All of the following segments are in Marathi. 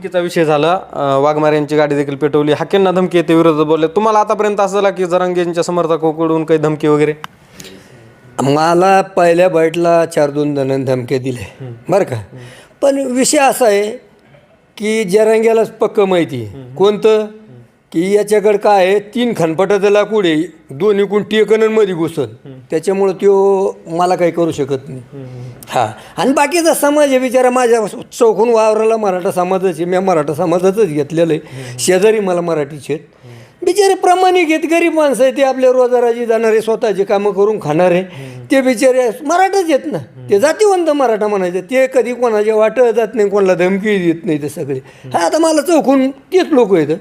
धमकीचा विषय झाला. वाघमारे यांची गाडी देखील पेटवली, हाकेंना धमकी येते, विरोधात बोलले. तुम्हाला आतापर्यंत असं झालं की जरांगेंच्या समर्थकांकडून काही धमकी वगैरे? मला पहिल्या बाईटला 4-2 जणांनी धमक्या दिल्या बरं का. पण विषय असा आहे की जरांग्यालाच पक्क माहिती आहे कोणतं की याच्याकडं काय आहे, 3 खनपटाचं लाकूड आहे, दोन्हीकडून टेकनमध्ये घुसन, त्याच्यामुळं तो मला काही करू शकत नाही. हां, आणि बाकीचा समाज आहे बिचारा माझ्या चौकून वावराला मराठा समाजाचे, मी मराठा समाजाचंच घेतलेलं आहे, शेजारी मला मराठीचे आहेत, बिचारे प्रामाणिक आहेत, गरीब माणसं आहे, ते आपल्या रोजगाराची जाणारे, स्वतःची कामं करून खाणारे, ते बिचारे मराठाच आहेत ना, ते जातीवंत मराठा म्हणायचे, ते कधी कोणाच्या वाटत जात नाही, कोणाला धमकी देत नाही, ते सगळे. हा, आता मला चौकून तेच लोक आहेत.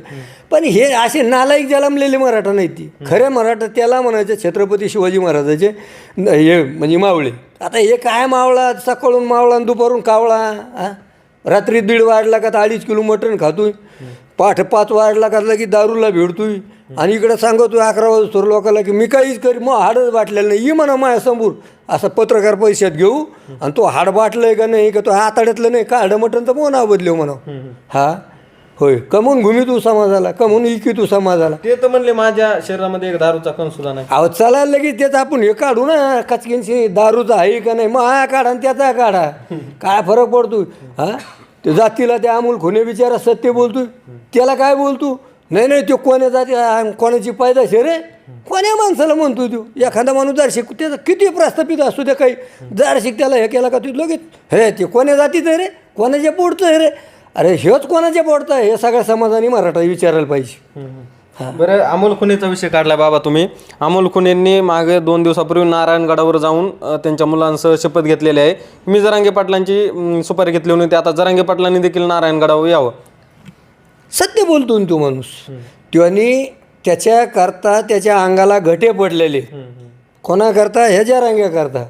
पण हे असे नालायक जन्मलेले मराठा नाही, ती खरे मराठा त्याला म्हणायचं छत्रपती शिवाजी महाराजाचे हे म्हणजे मावळे. आता हे काय मावळा, सकाळून मावळा आणि दुपारून कावळा, रात्री 1:30 वाजला का 2.5 किलो मटण खातोय, पाठ 5 वाजला का की दारूला भिडतोय, आणि इकडं सांगतोय 11 वाजता लोकांना की मी काहीच करी, मग हाडच बाटलेलं नाही, म्हणा माझ्या समोर असं पत्रकार पैशात घेऊ, आणि तो हाड बाटलंय का नाही, का तो हाताड्यातलं नाही, का हाडं मटण तर मग नाव बदलव म्हणा. हा होय, कमवून घुमी तू समाजाला, कमवून इकी तू समाजाला. ते तर म्हणले माझ्या शरीरामध्ये एक दारूचा कण सुद्धा नाही. अहो चला लगेच त्याचं आपण हे काढू ना, कचकिनशी दारूचा आहे का नाही, मग हा काढा आणि त्याचा काढा, काय फरक पडतो. हा, ते जातीला त्या अमोल खोने बिचारा सत्य बोलतोय, त्याला काय बोलतो, नाही तो कोण्या जाती, कोणाची पैदाश रे, कोण्या माणसाला म्हणतोय तू. एखादा माणूस जारशिक त्याचा किती प्रस्थापित असतो, त्या काही जारशिक त्याला हे केला का तू लगेच हे ते कोण्या जातीचं आहे रे, कोणाच्या पोटचं आहे रे, अरे हेच कोणाच्या पोटचं आहे, हे सगळ्या समाजाने मराठा विचारायला पाहिजे. बरं, अमोल खुनेचा विषय काढला बाबा तुम्ही. अमोल खुनेंनी मागे 2 दिवसापूर्वी नारायणगडावर जाऊन त्यांच्या मुलांसह शपथ घेतलेली आहे. मी जरांगे पाटलांची सुपारी घेतली होती, आता जरांगे पाटलांनी देखील नारायणगडावर यावं. सत्य बोलतो तो माणूस, त्याने त्याच्याकरता त्याच्या अंगाला घटे पडलेले, कोणाकरता, ह्याच्या रांग्याकरता.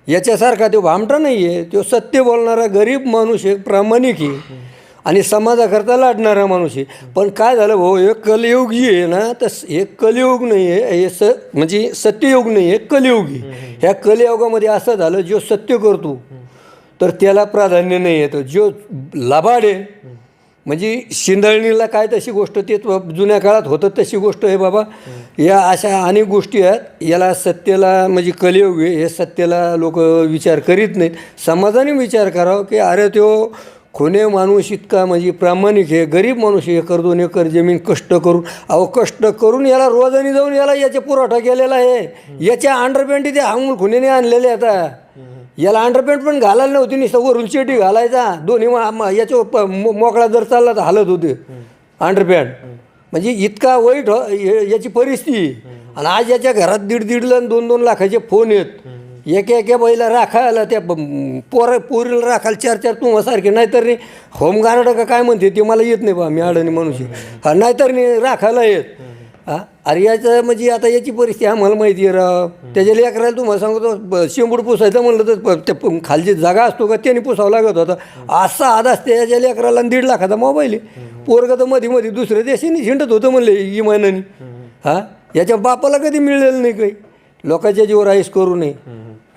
याच्यासारखा तो भामटा नाही आहे, तो सत्य बोलणारा गरीब माणूस आहे, प्रामाणिक आहे, आणि समाजाकरता लढणारा माणूस आहे. पण काय झालं भाऊ, हे कलियुग जी आहे ना, तर हे कलियुग नाही आहे, हे म्हणजे सत्ययुग नाही आहे, कलियुग आहे. ह्या कलियुगामध्ये असं झालं, जो सत्य करतो तर त्याला प्राधान्य नाही येतं, जो लबाड आहे म्हणजे शिंदळणीला काय तशी गोष्ट, ते जुन्या काळात होतं तशी गोष्ट आहे बाबा. या अशा अनेक गोष्टी आहेत, याला सत्याला म्हणजे कलियुग आहे, हे सत्याला लोक विचार करीत नाहीत. समाजाने विचार करावा की अरे तो खोने माणूस इतका म्हणजे प्रामाणिक आहे, गरीब माणूस आहे, 1-2 एकर जमीन कष्ट करून, अहो कष्ट करून याला रोजानी जाऊन याला याचा पुरवठा केलेला आहे. याच्या अंडरपॅन्टी ते अमोल खुनेने आणलेले आता, याला अंडरपॅन्ट पण घालायला नव्हती, नुसतं वरून चेटी घालायचा, दोन्ही याच्या मोकळा जर चालला तर हालत होते अंडरपॅन्ट. म्हणजे इतका वाईट याची परिस्थिती. आणि आज याच्या घरात 1.5 आणि 2-2 लाखाचे फोन आहेत, एका बैला राखायला, त्या पोरीला राखायला 4-4 तुम्हासारखे, नाहीतर नाही होमगार्ड का काय म्हणते ते मला येत नाही बा, मी अडाणी मनुष्य, हा नाहीतर नाही राखायला येत. हा, अरे याचं म्हणजे आता याची परिस्थिती आम्हाला माहिती आहे राव. त्याच्या लेकराला तुम्हाला सांगतो, शेंबूड पुसायचं म्हणलं तर त्या खालची जागा असतो का त्याने पुसावं लागत होता, असा आद असते याच्या लेकराला. 1.5 लाखाचा मोबाईल आहे, पोरगं तर मध्ये दुसऱ्या देशाने झिंडत होतं म्हणले इमानाने. हा, याच्या बापाला कधी मिळलेलं नाही काही, लोकांच्या जीवर आईस करू नये.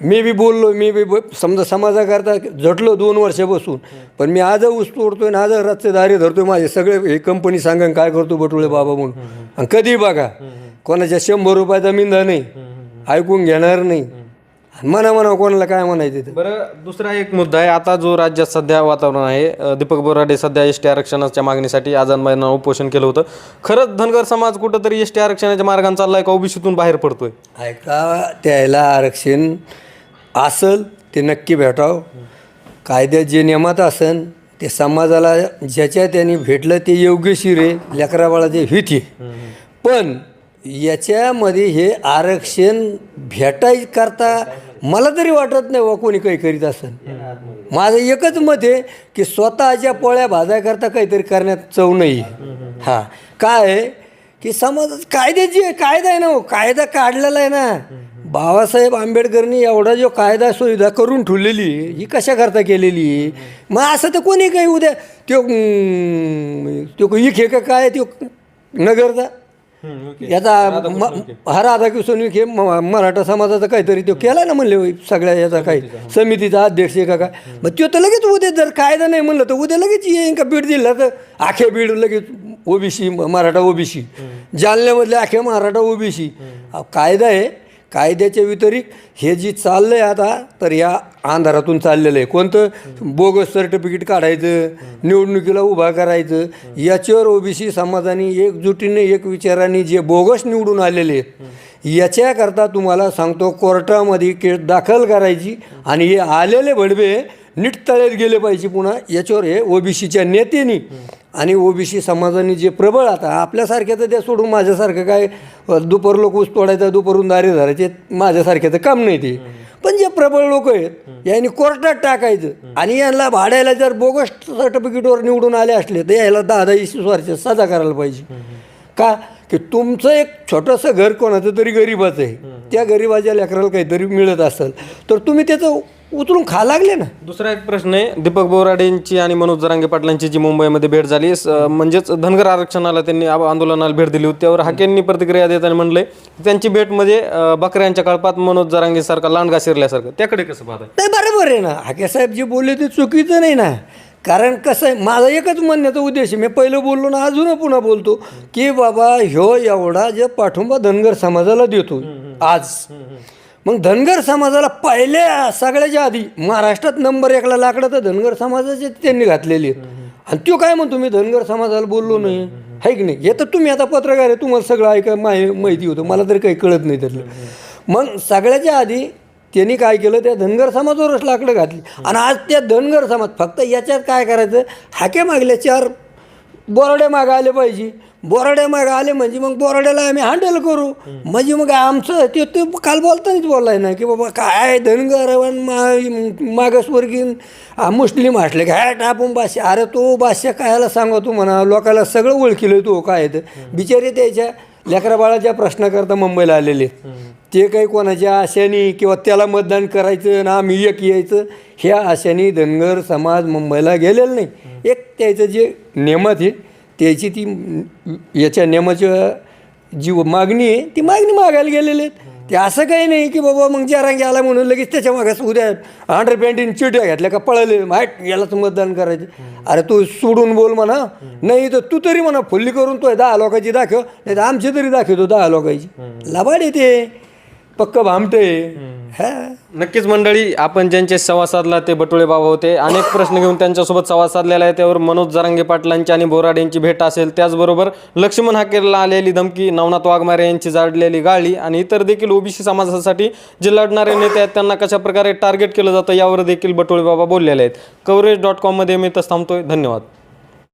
मी बी बोललो, मी बी समजा समाजाकरता झटलो 2 वर्षापासून, पण मी आज ऊस तोडतोय आणि आज रातचे दारे धरतोय. माझे सगळे हे कंपनी सांगा काय करतो बटुळे बाबा म्हणून, आणि कधी बघा कोणाच्या 100 रुपयाचा मिंदा नाही, ऐकून घेणार नाही, म्हणा कोणाला काय म्हणायचं ते. बरं, दुसरा एक मुद्दा आहे. आता जो राज्यात सध्या वातावरण आहे, दीपक बोराडे सध्या एसटी आरक्षणाच्या मागणीसाठी आझाद मैदानावर उपोषण केलं होतं. खरंच धनगर समाज कुठंतरी एसटी आरक्षणाच्या मार्गाने चाललाय का ओबीसीतून बाहेर पडतोय? ऐका, त्याला आरक्षण असल ते नक्की भेटावं, कायद्यात जे नियमात असन ते समाजाला ज्याच्या त्यांनी भेटलं ते योग्यशीर आहे, लेकराबाळाचे हित आहे. पण याच्यामध्ये हे आरक्षण भेटायकरता मला तरी वाटत नाही वा कोणी काही करीत असेल. माझं एकच मत आहे की स्वतःच्या पोळ्या भाजायकरता काहीतरी करण्यात चव नाही. हां, काय आहे की समाज कायद्याची कायदा आहे ना, कायदा काढलेला आहे ना. बाबासाहेब आंबेडकरनी एवढा जो कायदा सुविधा करून ठेवलेली ही कशाकरता केलेली आहे. मग असं तर कोणी काही उद्या तो इखे का काय तो नगरचा याचा हा राधाकृष्ण विखे मराठा समाजाचा काहीतरी तो केला ना म्हणले होय, सगळ्या याचा काही समितीचा अध्यक्ष का काय, मग तो तर लगेच उद्या जर कायदा नाही म्हणलं तर उद्या लगेच येईन का बीड जिल्हा तर आखे बीड लगेच ओबीसी मराठा ओबीसी, जालन्यामधले आखे मराठा ओबीसी. कायदा आहे, कायद्याच्या व्यतिरिक्त हे जी चाललंय आता तर या अंधारातून चाललेलं आहे. कोणतं बोगस सर्टिफिकेट काढायचं, निवडणुकीला उभा करायचं, याच्यावर ओबीसी समाजाने एकजुटीने एक विचाराने जे बोगस निवडून आलेले आहेत याच्याकरता तुम्हाला सांगतो कोर्टामध्ये केस दाखल करायची आणि हे आलेले भडवे नीट तळ्यात गेले पाहिजे. पुन्हा याच्यावर हे ओबीसीच्या नेत्यांनी आणि ओबीसी समाजाने जे प्रबळ, आता आपल्यासारख्याचं त्या सोडून माझ्यासारखं काय दुपार लोक ऊस तोडायचा दुपारून दारे धरायचे माझ्यासारख्याचं काम नाही ते, पण जे प्रबळ लोक आहेत यांनी कोर्टात टाकायचं आणि यांना भाड्याला जर बोगस सर्टिफिकेटवर निवडून आले असले तर याला 10-20 वर्ष सजा करायला पाहिजे. का की तुमचं एक छोटंसं घर कोणाचं तरी गरीबाचं आहे, त्या गरीबाच्या लेकराला काहीतरी मिळत असेल तर तुम्ही त्याचं उचलून खा लागले ना. दुसरा एक प्रश्न आहे, दीपक बोराडेंची आणि मनोज जरांगे पाटलांची जी मुंबईमध्ये भेट झाली, म्हणजेच धनगर आरक्षणाला त्यांनी आंदोलनाला भेट दिली होती, त्यावर हाकेंनी प्रतिक्रिया देताना म्हणले त्यांची भेटमध्ये बकऱ्यांच्या कळपात मनोज जरांगे सारखा लांडगा शिरल्यासारखं, त्याकडे कसं पाहताय? नाही बरोबर आहे ना, हाकेसाहेब जे बोलले ते चुकीचं नाही ना. कारण कसं आहे, माझा एकच म्हणण्याचा उद्देश आहे, मी पहिलं बोललो ना अजून पुन्हा बोलतो की बाबा ह्यो एवढा जे पाठिंबा धनगर समाजाला देतो आज, मग धनगर समाजाला पहिल्या सगळ्याच्या आधी महाराष्ट्रात नंबर 1ला लाकडं तर धनगर समाजाचे त्यांनी घातलेली आहेत. आणि तो काय म्हणतो मी धनगर समाजाला बोललो नाही आहे की नाही, हे तर तुम्ही आता पत्रकार आहे तुम्हाला सगळं ऐका माहिती होतं, मला तरी काही कळत नाही त्यातलं. मग सगळ्याच्या आधी त्यांनी काय केलं, त्या धनगर समाजावरच लाकडं घातली. आणि आज त्या धनगर समाज फक्त याच्यात काय करायचं, हाके मागल्या 4 बोराड्या मागं आले पाहिजे, बोराड्या मागं आले म्हणजे मग बोराड्याला आम्ही हँडल करू. म्हणजे मग आमचं ते काल बोलतानाच बोललाय ना की बाबा काय धनगर मागासवर्गीय मुस्लिम असले काय टापून भाषा, अरे तो भाषा कायला सांगतो म्हणा, लोकांना सगळं ओळखीलं तो काय तर बिचारे त्याच्या लेकरा बाळाच्या प्रश्नाकरता मुंबईला आलेले, ते काही कोणाच्या आशाने किंवा त्याला मतदान करायचं ना आम्ही एक यायचं ह्या आशाने धनगर समाज मुंबईला गेलेला नाही. एक त्याचं जे नियमात आहे त्याची ती याच्या नियमाच्या जी मागणी आहे ती मागणी मागायला गेलेले आहेत. ते असं काही नाही की बाबा मग जरांगे आला म्हणून लगेच त्याच्या मागास उद्या अंडरपॅन्टीन चिट्या घातल्या का पळाले माहीत यालाच मतदान करायचं. अरे तू सोडून बोल म्हणा, नाही तर तू तरी म्हणा फुल्ली करून तो 10 लोकांची दाखव, नाही तर आमची तरी दाखवतो 10 लोकांची. लबाड येते पक्क भामटे. हा नक्कीच मंडळी, आपण ज्यांचे संवाद साधला ते बटुळे बाबा होते. अनेक प्रश्न घेऊन त्यांच्यासोबत संवाद साधलेला आहे, त्यावर मनोज जरांगे पाटलांची आणि बोराडेंची भेट असेल, त्याचबरोबर लक्ष्मण हाकेला आलेली धमकी, नवनाथ वाघमारे यांची जाडलेली गाळी आणि इतर देखील ओबीसी समाजासाठी जे लढणारे नेते आहेत त्यांना कशा प्रकारे टार्गेट केलं जातं यावर देखील बटुळे बाबा बोललेले आहेत. coverage.com मध्ये मी इथंच थांबतोय. धन्यवाद.